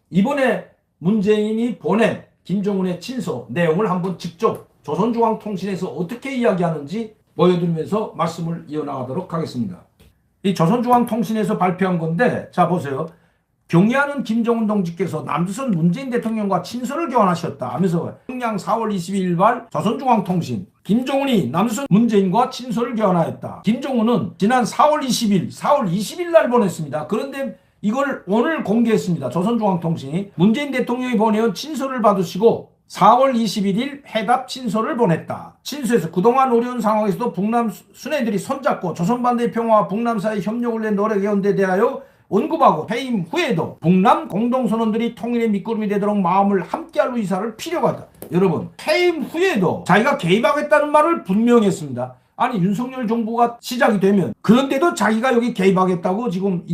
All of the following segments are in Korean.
이번에 문재인이 보낸 김정은의 친서 내용을 한번 직접 조선중앙통신에서 어떻게 이야기하는지 보여드리면서 말씀을 이어나가도록 하겠습니다. 이 조선중앙통신에서 발표한 건데, 자 보세요. 경의하는 김정은 동지께서 남조선 문재인 대통령과 친서를 교환하셨다 하면서 평양 4월 22일 발 조선중앙통신, 김정은이 남조선 문재인과 친서를 교환하였다. 김정은은 지난 4월 20일 날 보냈습니다. 그런데 이걸 오늘 공개했습니다. 조선중앙통신이 문재인 대통령이 보내온 친서를 받으시고 4월 21일 해답 친서를 보냈다. 친서에서 그동안 어려운 상황에서도 북남 순애들이 손잡고 조선반도의 평화와 북남 사이 협력을 위해 노력해온 데 대하여 언급하고 퇴임 후에도 북남 공동선언들이 통일의 밑거름이 되도록 마음을 함께할 의사를 필요가 있다. 여러분, 퇴임 후에도 자기가 개입하겠다는 말을 분명히 했습니다. 아니, 윤석열 정부가 시작이 되면 그런데도 자기가 여기 개입하겠다고 지금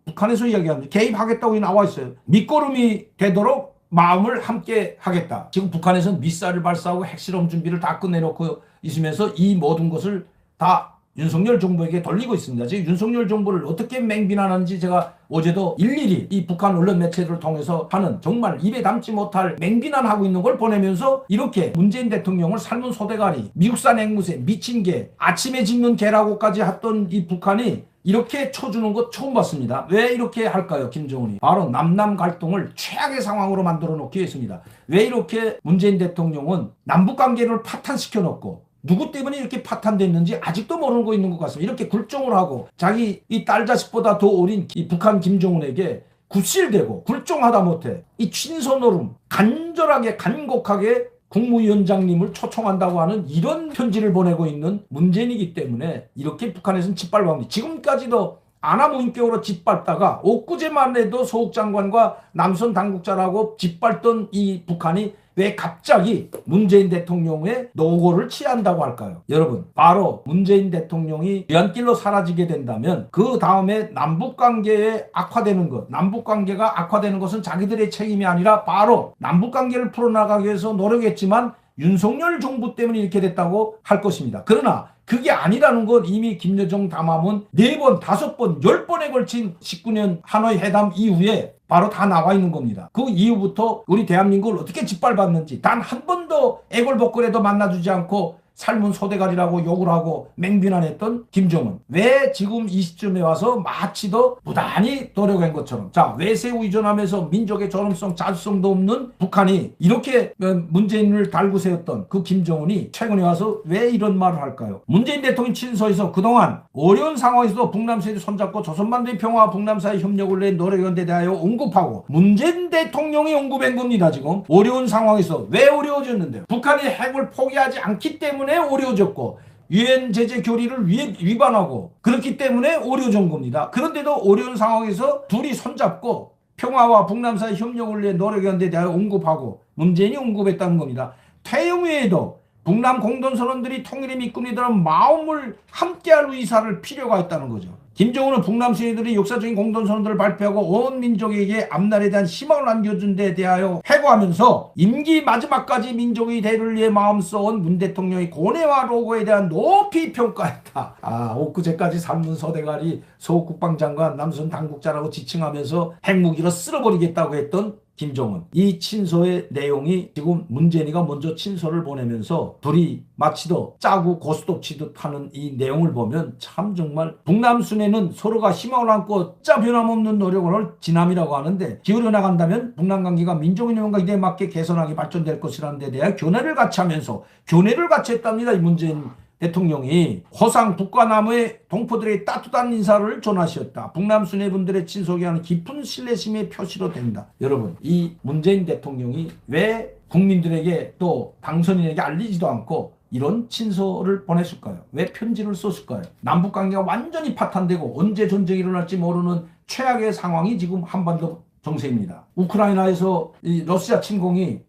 북한에서 이야기합니다. 개입하겠다고 나와 있어요. 밑거름이 되도록 마음을 함께 하겠다. 지금 북한에서는 미사일을 발사하고 핵실험 준비를 다 끝내놓고 있으면서 이 모든 것을 다 윤석열 정부에게 돌리고 있습니다. 지금 윤석열 정부를 어떻게 맹비난하는지 제가 어제도 일일이 이 북한 언론 매체들을 통해서 하는 정말 입에 담지 못할 맹비난하고 있는 걸 보내면서 이렇게 문재인 대통령을 삶은 소대가리, 미국산 앵무새, 미친 개, 아침에 짖는 개라고까지 했던 이 북한이 이렇게 쳐주는 것 처음 봤습니다. 왜 이렇게 할까요? 김정은이 바로 남남 갈등을 최악의 상황으로 만들어 놓기 위해서입니다. 왜 이렇게 문재인 대통령은 남북관계를 파탄시켜 놓고 누구 때문에 이렇게 파탄됐는지 아직도 모르고 있는 것 같습니다. 이렇게 굴종을 하고 자기 이 딸 자식보다 더 어린 이 북한 김정은에게 굽실대고 굴종하다 못해 이 친서노름 간절하게 간곡하게 국무위원장님을 초청한다고 하는 이런 편지를 보내고 있는 문재인이기 때문에 이렇게 북한에서는 짓밟아옵니다. 지금까지도 아나무인격으로 짓밟다가 엊그제만 해도 소욱 장관과 남선 당국자라고 짓밟던 이 북한이 왜 갑자기 문재인 대통령의 노고를 취한다고 할까요? 여러분, 바로 문재인 대통령이 위안길로 사라지게 된다면 그 다음에 남북관계에 악화되는 것, 남북관계가 악화되는 것은 자기들의 책임이 아니라 바로 남북관계를 풀어나가기 위해서 노력했지만 윤석열 정부 때문에 이렇게 됐다고 할 것입니다. 그러나 그게 아니라는 건 이미 김여정 담화문 4번, 5번, 10번에 걸친 19년 하노이 회담 이후에 바로 다 나와 있는 겁니다. 그 이후부터 우리 대한민국을 어떻게 짓밟았는지 단 한 번도 애걸복걸해도 만나주지 않고 삶은 소대가리라고 욕을 하고 맹비난했던 김정은. 왜 지금 이 시점에 와서 마치도 부단히 노력한 것처럼 자 외세우 의존하면서 민족의 존엄성 자주성도 없는 북한이 이렇게 문재인을 달고 세웠던 그 김정은이 최근에 와서 왜 이런 말을 할까요? 문재인 대통령 친서에서 그동안 어려운 상황에서도 북남 세대 손잡고 조선반도의 평화와 북남 사이 협력을 위해 노력한 데 대하여 언급하고 문재인 대통령이 언급한 겁니다. 지금 어려운 상황에서 왜 어려워졌는데 북한이 핵을 포기하지 않기 때문에 어려워졌고 유엔 제재 결의를 위반하고 그렇기 때문에 어려워진 겁니다. 그런데도 어려운 상황에서 둘이 손잡고 평화와 북남 사이 협력을 위해 노력한 데 대하여 언급하고 문재인이 언급했다는 겁니다. 퇴임 후에도 북남 공동선언들이 통일의 밑거름이라는 마음을 함께할 의사를 필요가 있다는 거죠. 김정은은 북남 세대들이 역사적인 공동선언들을 발표하고 온 민족에게 앞날에 대한 희망을 안겨준 데 대하여 회고하면서 임기 마지막까지 민족의 대를 위해 마음 써온 문 대통령의 고뇌와 노고에 대한 높이 평가했다. 엊그제까지 삶은 소대가리 소국 국방장관 남선 당국자라고 지칭하면서 핵무기로 쓸어버리겠다고 했던 김정은. 이 친서의 내용이 지금 문재인이가 먼저 친서를 보내면서 둘이 마치도 짜고 고스톱 치듯 하는 이 내용을 보면 참 정말 북남 순회는 서로가 희망을 안고 짜 변함없는 노력을 진함이라고 하는데 기울여 나간다면 북남 관계가 민족의 내용과 이에 맞게 개선하게 발전될 것이라는 데 대해 교내를 같이 하면서 교내를 같이 했답니다. 이 문재인 대통령이 호상 북과 남의 동포들의 따뜻한 인사를 전하셨다. 북남 순회분들의 친속에 하는 깊은 신뢰심의 표시로 된다. 여러분, 이 문재인 대통령이 왜 국민들에게 또 당선인에게 알리지도 않고 이런 친서를 보냈을까요? 왜 편지를 썼을까요? 남북관계가 완전히 파탄되고 언제 전쟁이 일어날지 모르는 최악의 상황이 지금 한반도 정세입니다. 우크라이나에서 이 러시아 침공이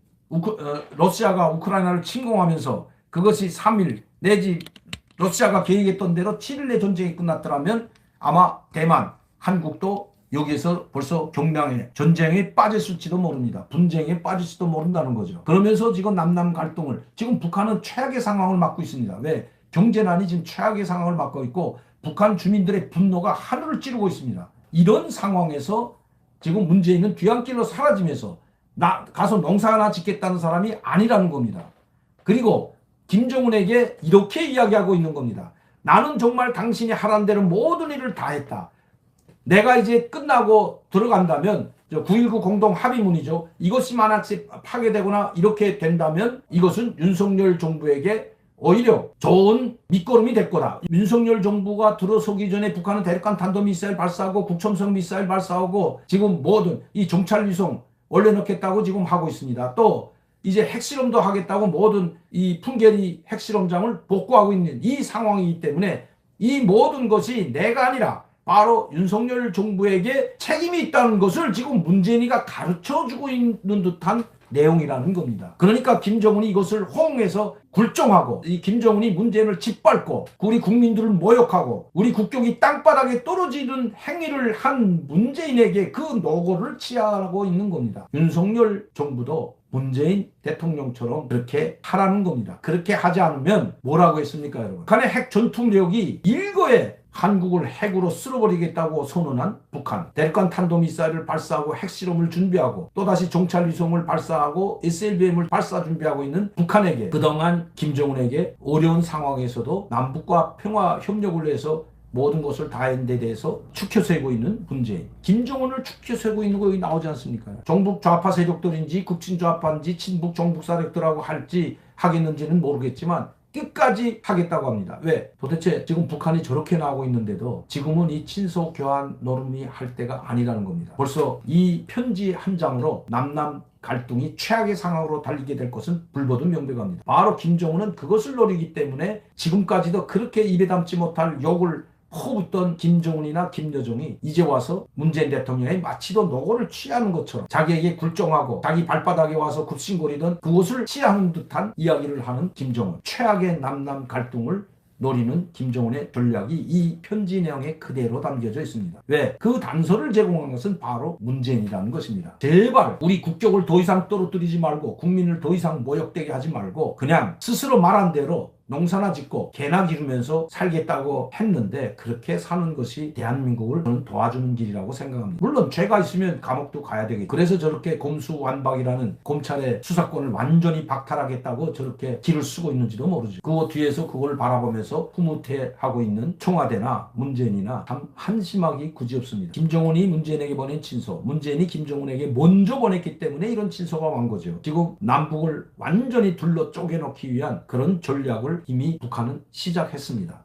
러시아가 우크라이나를 침공하면서 그것이 3일 내지 러시아가 계획했던 대로 7일 내 전쟁이 끝났더라면 아마 대만, 한국도 여기에서 벌써 경량에 전쟁에 빠졌을지도 모릅니다. 분쟁에 빠질지도 모른다는 거죠. 그러면서 지금 남남 갈등을 지금 북한은 최악의 상황을 맞고 있습니다. 왜? 경제난이 지금 최악의 상황을 맞고 있고 북한 주민들의 분노가 하늘을 찌르고 있습니다. 이런 상황에서 지금 문재인은 뒤안길로 사라지면서 나 가서 농사 하나 짓겠다는 사람이 아니라는 겁니다. 그리고 김정은에게 이렇게 이야기하고 있는 겁니다. 나는 정말 당신이 하라는 대로 모든 일을 다 했다. 내가 이제 끝나고 들어간다면 9.19 공동 합의문이죠. 이것이 만약에 파괴되거나 이렇게 된다면 이것은 윤석열 정부에게 오히려 좋은 밑거름이 될 거다. 윤석열 정부가 들어서기 전에 북한은 대륙간 탄도미사일 발사하고 국첨성 미사일 발사하고 지금 모든 이 정찰위성 올려놓겠다고 지금 하고 있습니다. 또 이제 핵실험도 하겠다고 모든 이 풍계리 핵실험장을 복구하고 있는 이 상황이기 때문에 이 모든 것이 내가 아니라 바로 윤석열 정부에게 책임이 있다는 것을 지금 문재인이가 가르쳐주고 있는 듯한 내용이라는 겁니다. 그러니까 김정은이 이것을 호응해서 굴종하고 이 김정은이 문재인을 짓밟고 우리 국민들을 모욕하고 우리 국격이 땅바닥에 떨어지는 행위를 한 문재인에게 그 노고를 치하하고 있는 겁니다. 윤석열 정부도 문재인 대통령처럼 그렇게 하라는 겁니다. 그렇게 하지 않으면 뭐라고 했습니까, 여러분? 북한의 핵 전투력이 일거에 한국을 핵으로 쓸어버리겠다고 선언한 북한, 대륙간 탄도미사일을 발사하고 핵실험을 준비하고 또다시 정찰위성을 발사하고 SLBM을 발사 준비하고 있는 북한에게 그동안 김정은에게 어려운 상황에서도 남북과 평화 협력을 위해서 모든 것을 다 했는 데 대해서 추켜세고 있는 문재인. 김정은을 추켜세고 있는 거 여기 나오지 않습니까? 정북 좌파 세력들인지 국친 좌파인지 친북 정북 세력들하고 할지 하겠는지는 모르겠지만 끝까지 하겠다고 합니다. 왜? 도대체 지금 북한이 저렇게 나오고 있는데도 지금은 이 친서 교환 노름이 할 때가 아니라는 겁니다. 벌써 이 편지 한 장으로 남남 갈등이 최악의 상황으로 달리게 될 것은 불보듯 명백합니다. 바로 김정은은 그것을 노리기 때문에 지금까지도 그렇게 입에 담지 못할 욕을 퍼붓던 김정은이나 김여정이 이제 와서 문재인 대통령이 마치도 노고를 취하는 것처럼 자기에게 굴종하고 자기 발바닥에 와서 굽신거리던 그것을 취하는 듯한 이야기를 하는 김정은. 최악의 남남 갈등을 노리는 김정은의 전략이 이 편지 내용에 그대로 담겨져 있습니다. 왜? 그 단서를 제공한 것은 바로 문재인이라는 것입니다. 제발 우리 국격을 더 이상 떨어뜨리지 말고 국민을 더 이상 모욕되게 하지 말고 그냥 스스로 말한 대로 농사나 짓고 개나 기르면서 살겠다고 했는데 그렇게 사는 것이 대한민국을 저는 도와주는 길이라고 생각합니다. 물론 죄가 있으면 감옥도 가야 되겠죠. 그래서 저렇게 검수완박이라는 검찰의 수사권을 완전히 박탈하겠다고 저렇게 길을 쓰고 있는지도 모르죠. 그 뒤에서 그걸 바라보면서 흐뭇해하고 있는 청와대나 문재인이나 참 한심하기 그지없습니다. 김정은이 문재인에게 보낸 친서, 문재인이 김정은에게 먼저 보냈기 때문에 이런 친서가 온 거죠. 지금 남북을 완전히 둘러 쪼개놓기 위한 그런 전략을 이미 북한은 시작했습니다.